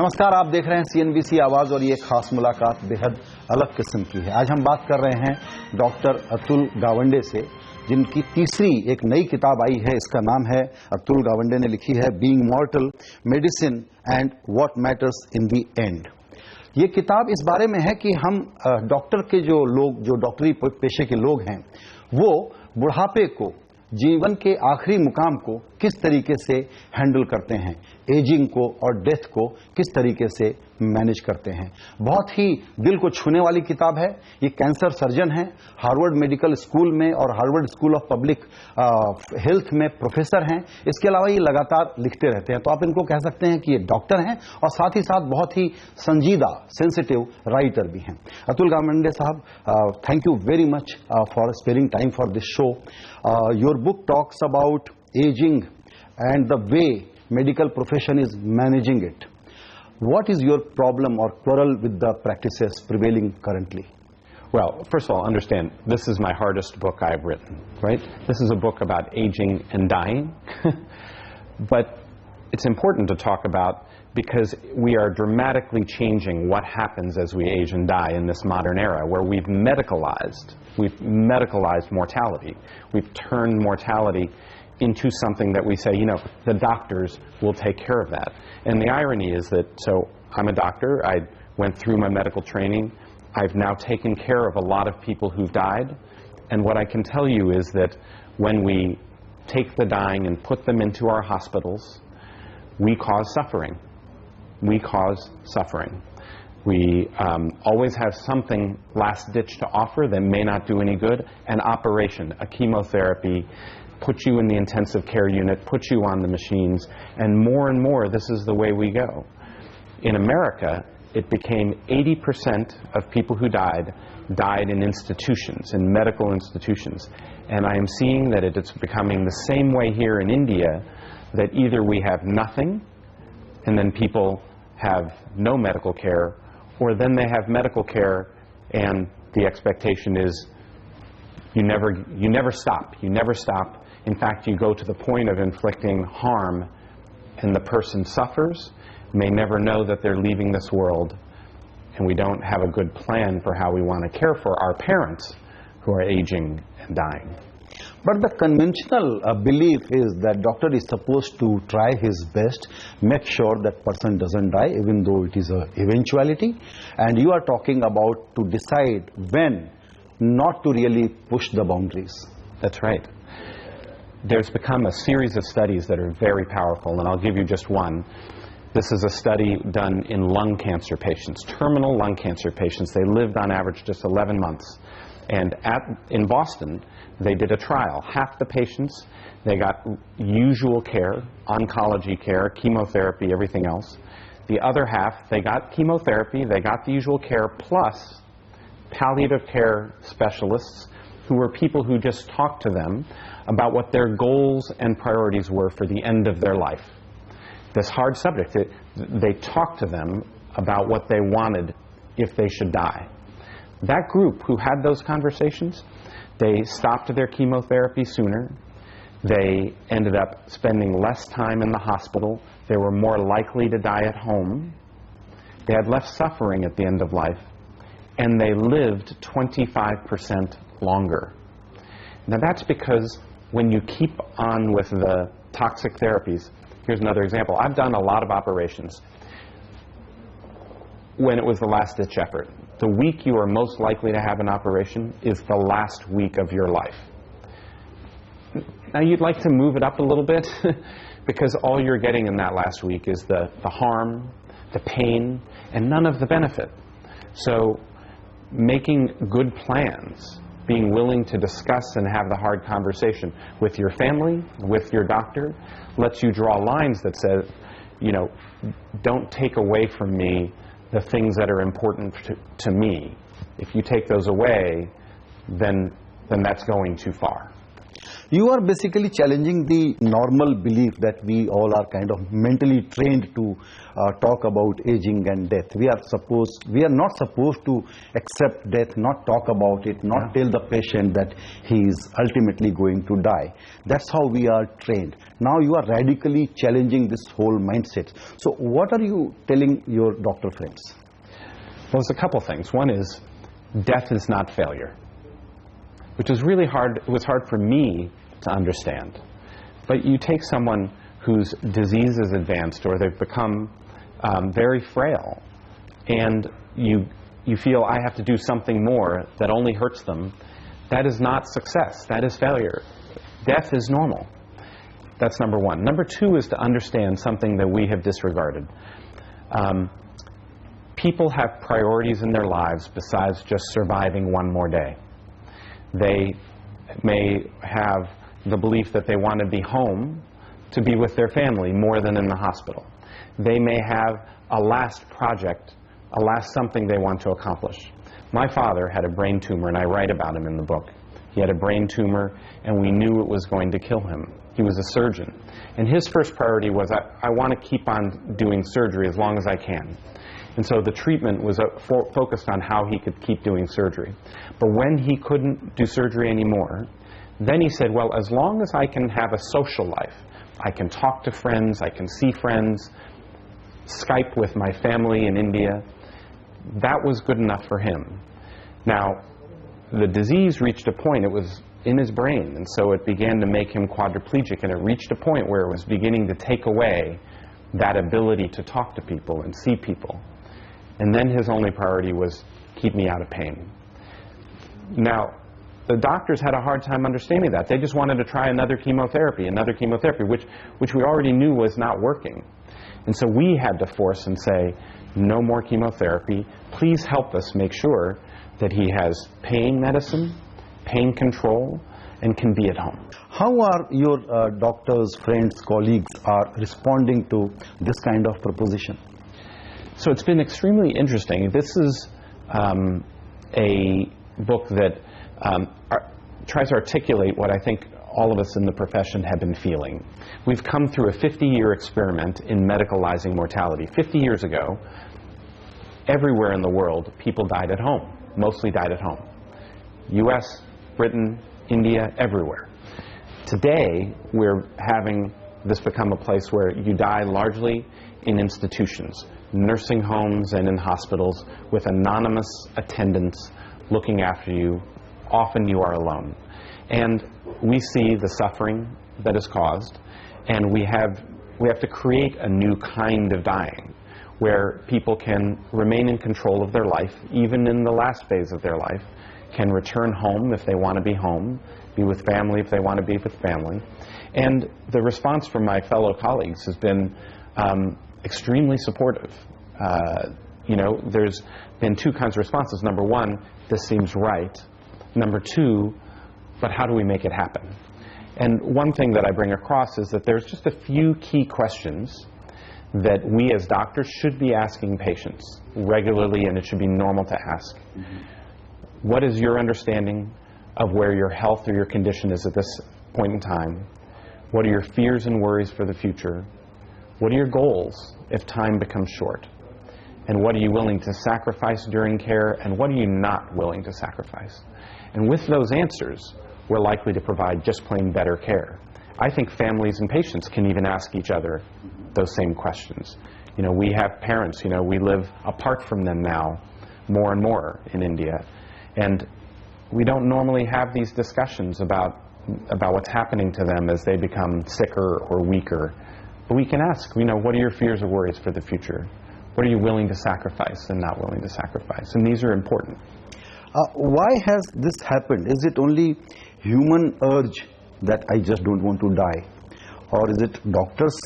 नमस्कार, आप देख रहे हैं CNBC आवाज और ये खास मुलाकात बेहद अलग किस्म की है। आज हम बात कर रहे हैं डॉक्टर अतुल गावंडे से, जिनकी तीसरी एक नई किताब आई है। इसका नाम है, अतुल गावंडे ने लिखी है, being मॉर्टल, medicine and what matters in the end. ये किताब इस बारे में है कि हम डॉक्टर के जो डॉक्टरी पेशे के लोग हैं, वो बुढ़ापे को, जीवन के आखिरी मुकाम को किस तरीके से हैंडल करते हैं, एजिंग को और डेथ को किस तरीके से मैनेज करते हैं। बहुत ही दिल को छूने वाली किताब है। ये कैंसर सर्जन हैं, हार्वर्ड मेडिकल स्कूल में और Harvard school of public health में प्रोफेसर हैं। इसके अलावा ये लगातार लिखते रहते हैं, तो आप इनको कह सकते हैं कि ये डॉक्टर हैं और साथ ही साथ बहुत ही संजीदा, सेंसिटिव राइटर भी हैं। अतुल गावंडे साहब, thank you very much for sparing time for this show. Your book talks about aging and the way medical profession is managing it. What is your problem or quarrel with the practices prevailing currently? Well, first of all, understand, this is my hardest book I've written, right? This is a book about aging and dying. But it's important to talk about because we are dramatically changing what happens as we age and die in this modern era where we've medicalized mortality. We've turned mortality into something that we say, you know, the doctors will take care of that. And the irony is that, so I'm a doctor, I went through my medical training, I've now taken care of a lot of people who've died, and what I can tell you is that when we take the dying and put them into our hospitals, we cause suffering. We cause suffering. We always have something last-ditch to offer that may not do any good. An operation, a chemotherapy, put you in the intensive care unit, put you on the machines, and more this is the way we go. In America, it became 80% of people who died in institutions, in medical institutions. And I am seeing that it's becoming the same way here in India, that either we have nothing, and then people have no medical care, or then they have medical care and the expectation is you never stop. You never stop. In fact, you go to the point of inflicting harm and the person suffers, may never know that they're leaving this world, and we don't have a good plan for how we want to care for our parents who are aging and dying. But the conventional belief is that doctor is supposed to try his best, make sure that person doesn't die, even though it is an eventuality. And you are talking about to decide when not to really push the boundaries. That's right. There's become a series of studies that are very powerful, and I'll give you just one. This is a study done in lung cancer patients, terminal lung cancer patients. They lived on average just 11 months. And in Boston, they did a trial. Half the patients, they got usual care, oncology care, chemotherapy, everything else. The other half, they got chemotherapy, they got the usual care, plus palliative care specialists who were people who just talked to them about what their goals and priorities were for the end of their life. This hard subject, they talked to them about what they wanted if they should die. That group who had those conversations, they stopped their chemotherapy sooner. They ended up spending less time in the hospital. They were more likely to die at home. They had less suffering at the end of life. And they lived 25% longer. Now that's because when you keep on with the toxic therapies, here's another example. I've done a lot of operations when it was the last-ditch effort. The week you are most likely to have an operation is the last week of your life. Now you'd like to move it up a little bit because all you're getting in that last week is the harm, the pain, and none of the benefit. So making good plans, being willing to discuss and have the hard conversation with your family, with your doctor, lets you draw lines that say, you know, don't take away from me the things that are important to me. If you take those away, then that's going too far. You are basically challenging the normal belief that we all are kind of mentally trained to talk about aging and death. We are not supposed to accept death, not talk about it, not tell the patient that he is ultimately going to die. That's how we are trained. Now you are radically challenging this whole mindset. So what are you telling your doctor friends? Well, there's a couple things. One is, death is not failure, which is really hard. It was hard for me to understand. But you take someone whose disease is advanced or they've become very frail, and you feel, I have to do something more that only hurts them. That is not success. That is failure. Death is normal. That's number one. Number two is to understand something that we have disregarded. People have priorities in their lives besides just surviving one more day. They may have the belief that they want to be home to be with their family more than in the hospital. They may have a last project, a last something they want to accomplish. My father had a brain tumor, and I write about him in the book. He had a brain tumor, and we knew it was going to kill him. He was a surgeon. And his first priority was, I want to keep on doing surgery as long as I can. And so the treatment was focused on how he could keep doing surgery. But when he couldn't do surgery anymore, then he said, well, as long as I can have a social life, I can talk to friends, I can see friends, Skype with my family in India, that was good enough for him. Now, the disease reached a point, it was in his brain, and so it began to make him quadriplegic, and it reached a point where it was beginning to take away that ability to talk to people and see people. And then his only priority was, keep me out of pain. Now, the doctors had a hard time understanding that. They just wanted to try another chemotherapy, which we already knew was not working. And so we had to force and say, no more chemotherapy. Please help us make sure that he has pain medicine, pain control, and can be at home. How are your doctors, friends, colleagues are responding to this kind of proposition? So it's been extremely interesting. This is a book that tries to articulate what I think all of us in the profession have been feeling. We've come through a 50-year experiment in medicalizing mortality. 50 years ago, everywhere in the world, people died at home, mostly died at home. US, Britain, India, everywhere. Today, we're having this become a place where you die largely in institutions, nursing homes and in hospitals with anonymous attendants looking after you. Often you are alone. And we see the suffering that is caused, and we have to create a new kind of dying where people can remain in control of their life, even in the last phase of their life, can return home if they want to be home, be with family if they want to be with family. And the response from my fellow colleagues has been extremely supportive. There's been two kinds of responses. Number one, this seems right. Number two, but how do we make it happen? And one thing that I bring across is that there's just a few key questions that we as doctors should be asking patients regularly, and it should be normal to ask. Mm-hmm. What is your understanding of where your health or your condition is at this point in time? What are your fears and worries for the future? What are your goals if time becomes short? And what are you willing to sacrifice during care, and what are you not willing to sacrifice? And with those answers, we're likely to provide just plain better care. I think families and patients can even ask each other those same questions. We have parents, we live apart from them now more and more in India. And we don't normally have these discussions about what's happening to them as they become sicker or weaker. But we can ask, what are your fears or worries for the future? What are you willing to sacrifice and not willing to sacrifice? And these are important. Why has this happened? Is it only human urge that I just don't want to die? Or is it doctors'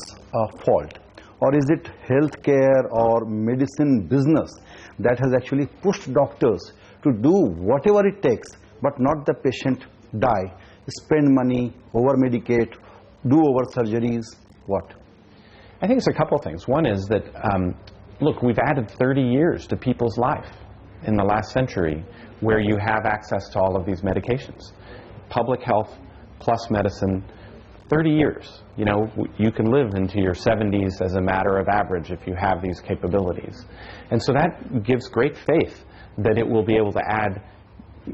fault? Or is it healthcare or medicine business that has actually pushed doctors to do whatever it takes, but not the patient die, spend money, over-medicate, do over surgeries? What? I think it's a couple things. One is that, look, we've added 30 years to people's life in the last century where you have access to all of these medications. Public health plus medicine, 30 years. You know, you can live into your 70s as a matter of average if you have these capabilities. And so that gives great faith that it will be able to add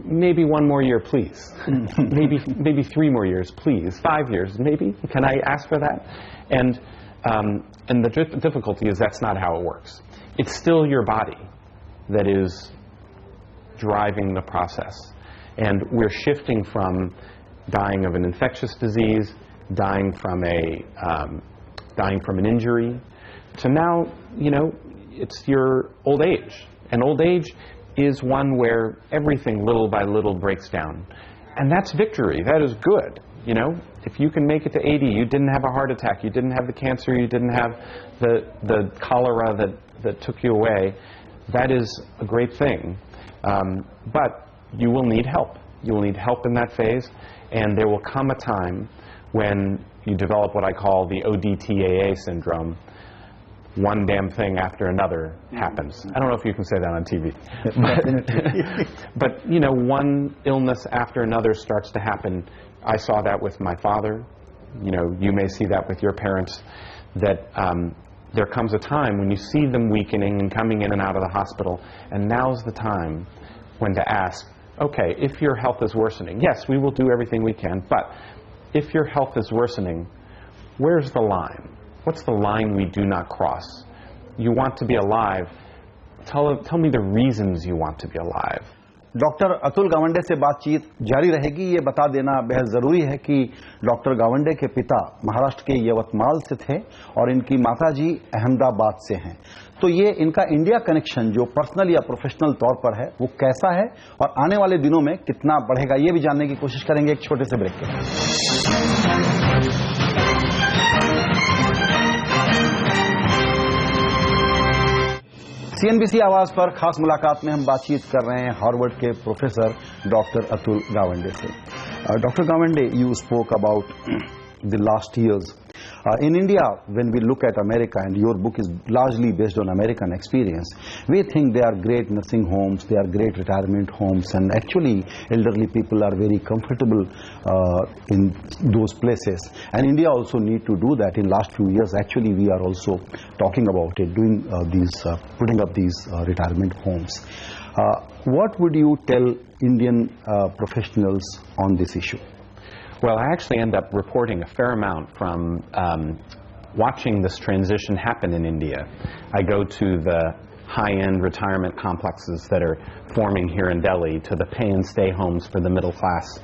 maybe 1 more year, please. maybe 3 more years, please. 5 years, maybe. Can I ask for that? And the difficulty is that's not how it works. It's still your body that is driving the process. And we're shifting from dying of an infectious disease, dying from an injury, to now, you know, it's your old age. And old age is one where everything little by little breaks down. And that's victory. That is good. You know, if you can make it to 80, you didn't have a heart attack, you didn't have the cancer, you didn't have the cholera that took you away, that is a great thing. But you will need help. You will need help in that phase, and there will come a time when you develop what I call the ODTAA syndrome. One damn thing after another happens. I don't know if you can say that on TV. But you know, one illness after another starts to happen. I saw that with my father. You know, you may see that with your parents, that there comes a time when you see them weakening and coming in and out of the hospital, and now's the time when to ask, okay, if your health is worsening, yes, we will do everything we can, but if your health is worsening, where's the line? What's the line we do not cross? You want to be alive. Tell me the reasons you want to be alive. Doctor Atul Gawande से बातचीत जारी रहेगी। ये बता देना बेहद ज़रूरी है कि डॉक्टर गावंडे के पिता महाराष्ट्र के यवतमाल से थे और इनकी माताजी अहमदाबाद से हैं। तो ये इनका इंडिया कनेक्शन जो पर्सनल या प्रोफेशनल तौर पर है वो कैसा है और आने वाले दिनों में कितना बढ़ेगा, ये भी जानने की कोशिश करेंगे एक छोटे से ब्रेक के बाद। CNBC आवाज पर खास मुलाकात में हम बातचीत कर रहे हैं हार्वर्ड के प्रोफेसर डॉक्टर अतुल गावंडे से। Doctor Gawande, you spoke about the last years. In India, when we look at America, and your book is largely based on American experience, we think they are great nursing homes, they are great retirement homes, and actually elderly people are very comfortable in those places. And India also need to do that. In last few years, actually, we are also talking about it, doing putting up these retirement homes. What would you tell Indian professionals on this issue? Well, I actually end up reporting a fair amount from watching this transition happen in India. I go to the high-end retirement complexes that are forming here in Delhi, to the pay-and-stay homes for the middle class,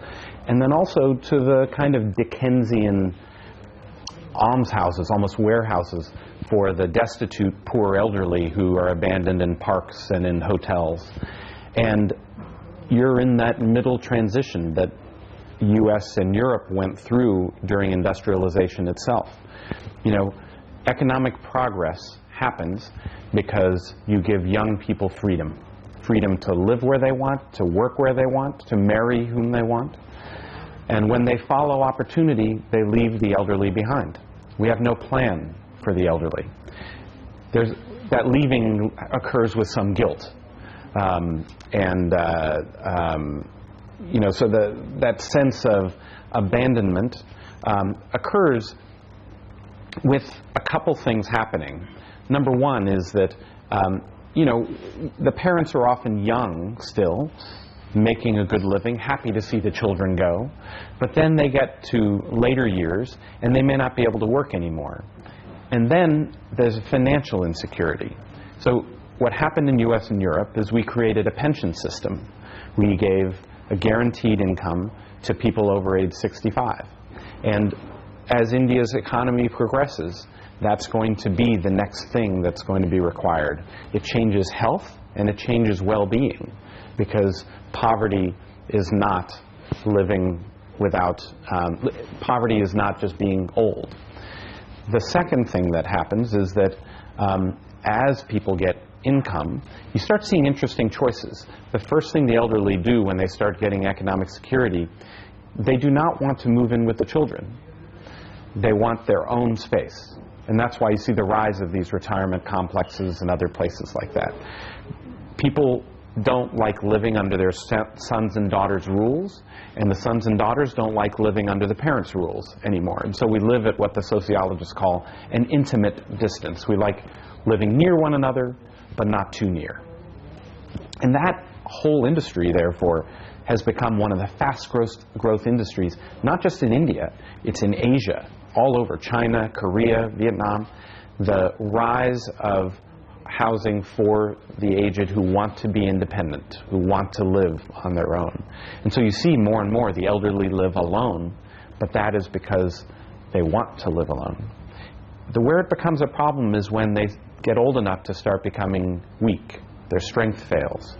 and then also to the kind of Dickensian almshouses, almost warehouses, for the destitute, poor elderly who are abandoned in parks and in hotels. And you're in that middle transition that U.S. and Europe went through during industrialization itself. You know, economic progress happens because you give young people freedom. Freedom to live where they want, to work where they want, to marry whom they want. And when they follow opportunity, they leave the elderly behind. We have no plan for the elderly. That leaving occurs with some guilt. You know, so that sense of abandonment occurs with a couple things happening. Number one is that, you know, the parents are often young still, making a good living, happy to see the children go, but then they get to later years and they may not be able to work anymore. And then there's financial insecurity. So what happened in U.S. and Europe is we created a pension system. We gave a guaranteed income to people over age 65. And as India's economy progresses, that's going to be the next thing that's going to be required. It changes health and it changes well-being, because poverty is not living without, poverty is not just being old. The second thing that happens is that as people get income, you start seeing interesting choices. The first thing the elderly do when they start getting economic security, they do not want to move in with the children. They want their own space. And that's why you see the rise of these retirement complexes and other places like that. People don't like living under their sons and daughters' rules, and the sons and daughters don't like living under the parents' rules anymore. And so we live at what the sociologists call an intimate distance. We like living near one another, but not too near. And that whole industry, therefore, has become one of the fast growth industries, not just in India, it's in Asia, all over, China, Korea, Vietnam. The rise of housing for the aged who want to be independent, who want to live on their own. And so you see more and more the elderly live alone, but that is because they want to live alone. Where it becomes a problem is when they get old enough to start becoming weak, their strength fails,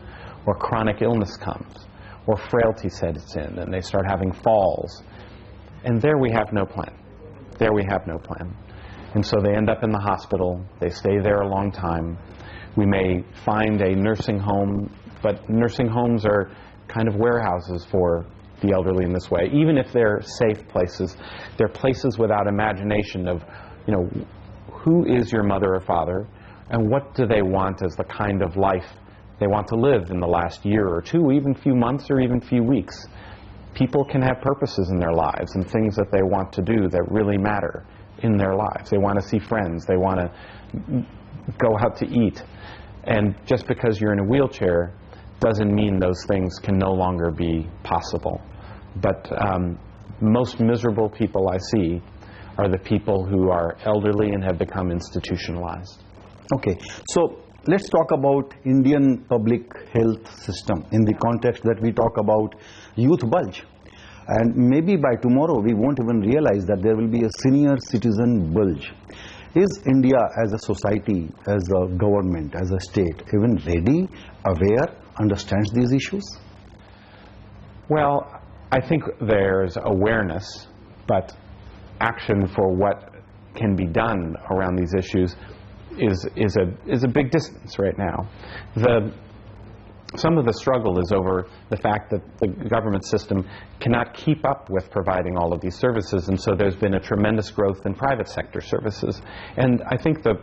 or chronic illness comes, or frailty sets in, and they start having falls. And there we have no plan. There we have no plan. And so they end up in the hospital, they stay there a long time. We may find a nursing home, but nursing homes are kind of warehouses for the elderly in this way. Even if they're safe places, they're places without imagination of, you know, who is your mother or father, and what do they want as the kind of life they want to live in the last year or two, even few months or even few weeks. People can have purposes in their lives and things that they want to do that really matter in their lives. They want to see friends. They want to go out to eat. And just because you're in a wheelchair doesn't mean those things can no longer be possible. But most miserable people I see are the people who are elderly and have become institutionalized. Okay, so let's talk about Indian public health system in the context that we talk about youth bulge. And maybe by tomorrow we won't even realize that there will be a senior citizen bulge. Is India as a society, as a government, as a state, even ready, aware, understands these issues? Well, I think there's awareness, but action for what can be done around these issues is a big distance right now. Some of the struggle is over the fact that the government system cannot keep up with providing all of these services, and so there's been a tremendous growth in private sector services. And I think that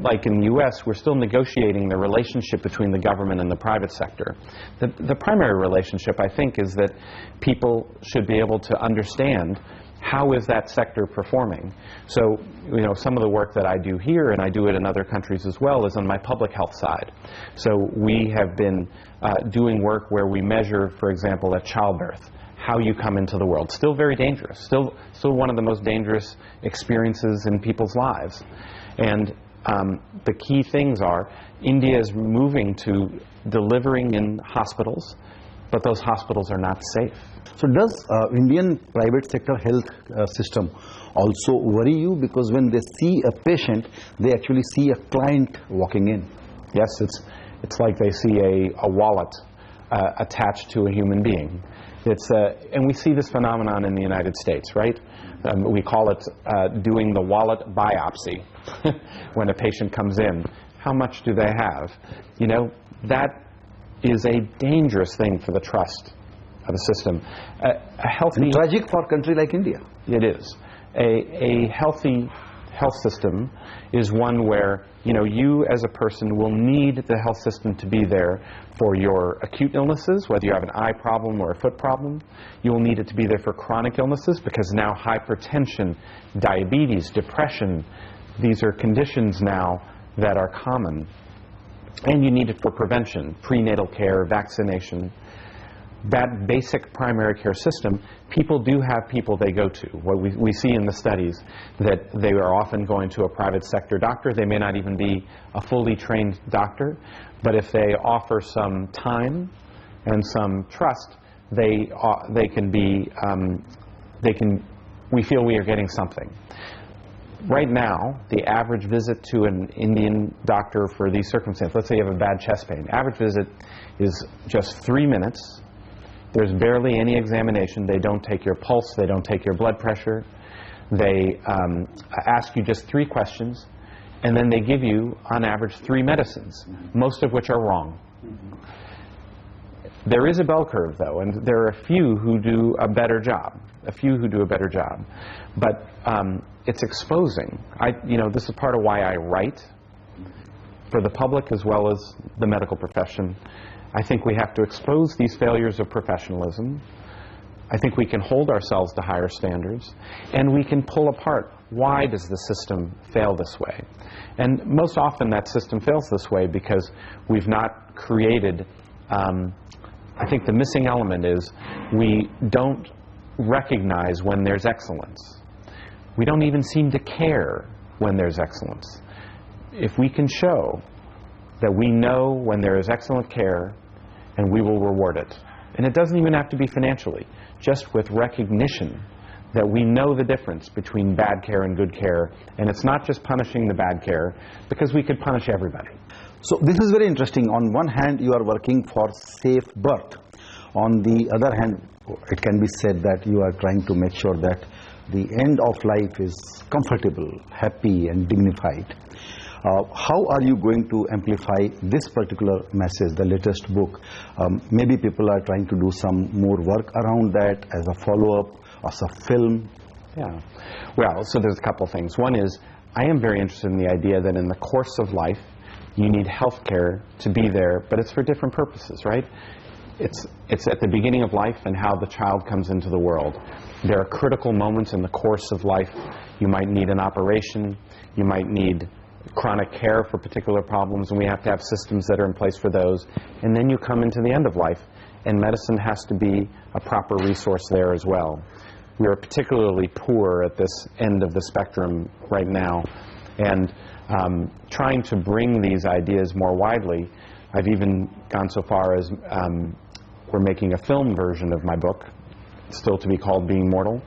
like in the U.S., we're still negotiating the relationship between the government and the private sector. The primary relationship, I think, is that people should be able to understand how is that sector performing. So, you know, some of the work that I do here, and I do it in other countries as well, is on my public health side. So we have been doing work where we measure, for example, at childbirth, how you come into the world. Still very dangerous. Still one of the most dangerous experiences in people's lives. And the key things are, India is moving to delivering in hospitals, but those hospitals are not safe. So does Indian private sector health system also worry you? Because when they see a patient, they actually see a client walking in. Yes, it's like they see a wallet attached to a human being. And we see this phenomenon in the United States, right? We call it doing the wallet biopsy. When a patient comes in, how much do they have? You know, that is a dangerous thing for the trust of a system. A healthy... And tragic for a country like India. It is. A healthy health system is one where, you know, you as a person will need the health system to be there for your acute illnesses, whether you have an eye problem or a foot problem. You will need it to be there for chronic illnesses, because now hypertension, diabetes, depression, these are conditions now that are common. And you need it for prevention, prenatal care, vaccination. That basic primary care system, people do have people they go to. What we see in the studies, that they are often going to a private sector doctor. They may not even be a fully trained doctor, but if they offer some time and some trust, we feel we are getting something. Right now, the average visit to an Indian doctor for these circumstances, let's say you have a bad chest pain, average visit is just 3 minutes. There's barely any examination. They don't take your pulse. They don't take your blood pressure. They ask you just 3 questions, and then they give you, on average, 3 medicines, most of which are wrong. There is a bell curve, though, and there are a few who do a better job, But it's exposing. You know, this is part of why I write. for the public as well as the medical profession. I think we have to expose these failures of professionalism. I think we can hold ourselves to higher standards, and we can pull apart why does the system fail this way. And most often that system fails this way because we've not created, I think the missing element is we don't recognize when there's excellence. We don't even seem to care when there's excellence. If we can show that we know when there is excellent care, and we will reward it. And it doesn't even have to be financially, just with recognition that we know the difference between bad care and good care, and it's not just punishing the bad care, because we could punish everybody. So this is very interesting. On one hand, you are working for safe birth. On the other hand, it can be said that you are trying to make sure that the end of life is comfortable, happy, and dignified. How are you going to amplify this particular message, the latest book? Maybe people are trying to do some more work around that as a follow-up, as a film. Yeah. Well, so there's a couple things. One is, I am very interested in the idea that in the course of life, you need health care to be there, but it's for different purposes, right? It's at the beginning of life and how the child comes into the world. There are critical moments in the course of life. You might need an operation. You might need chronic care for particular problems, and we have to have systems that are in place for those. And then you come into the end of life, and medicine has to be a proper resource there as well. We are particularly poor at this end of the spectrum right now, and trying to bring these ideas more widely. I've even gone so far as we're making a film version of my book, still to be called Being Mortal,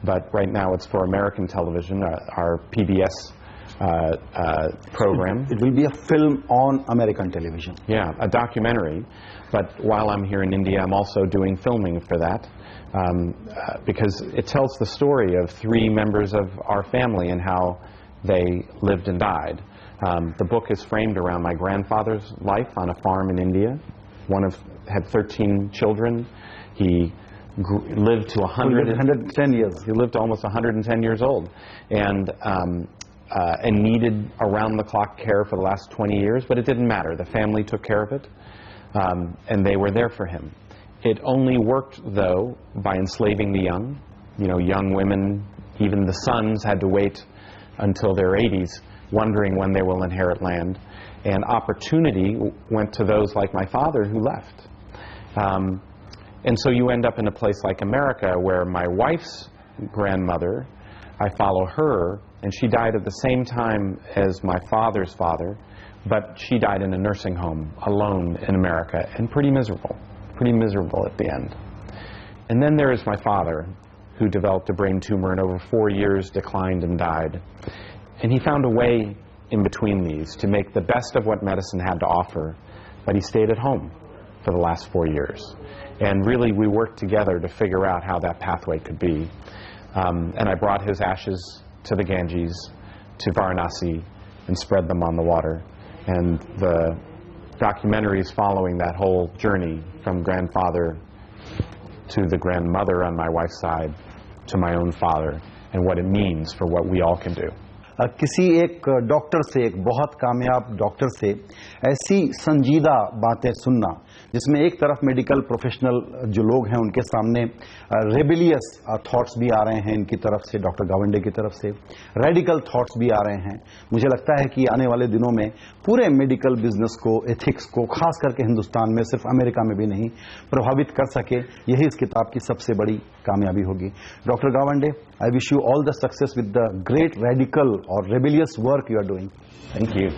but right now it's for American television, our PBS program. It will be a film on American television. Yeah, a documentary. But while I'm here in India, I'm also doing filming for that because it tells the story of 3 members of our family and how they lived and died. The book is framed around my grandfather's life on a farm in India. Had 13 children. He lived to 110 years. He lived to almost 110 years old, and needed around-the-clock care for the last 20 years, but it didn't matter. The family took care of it, and they were there for him. It only worked, though, by enslaving the young. You know, young women, even the sons, had to wait until their 80s, wondering when they will inherit land. And opportunity went to those like my father who left. And so you end up in a place like America where my wife's grandmother, I follow her, and she died at the same time as my father's father, but she died in a nursing home, alone in America, and pretty miserable at the end. And then there is my father, who developed a brain tumor and over 4 years declined and died. And he found a way in between these to make the best of what medicine had to offer, but he stayed at home for the last 4 years. And really, we worked together to figure out how that pathway could be. And I brought his ashes to the Ganges, to Varanasi, and spread them on the water. And the documentary is following that whole journey from grandfather to the grandmother on my wife's side, to my own father, and what it means for what we all can do. किसी एक doctor से, एक बहुत कामयाब doctor से ऐसी संजीदा बातें सुनना, जिसमें एक तरफ मेडिकल प्रोफेशनल जो लोग हैं उनके सामने रेबिलियस थॉट्स भी आ रहे हैं इनकी तरफ से, डॉक्टर गावंडे की तरफ से रेडिकल थॉट्स भी आ रहे हैं। मुझे लगता है कि आने वाले दिनों में पूरे मेडिकल बिजनेस को, एथिक्स को, खास करके हिंदुस्तान में, सिर्फ अमेरिका में भी नहीं, प्रभावित कर सके, यही इस किताब की सबसे बड़ी कामयाबी होगी। Doctor Gawande, I wish you all the success with the great radical or rebellious work you are doing. Thank you.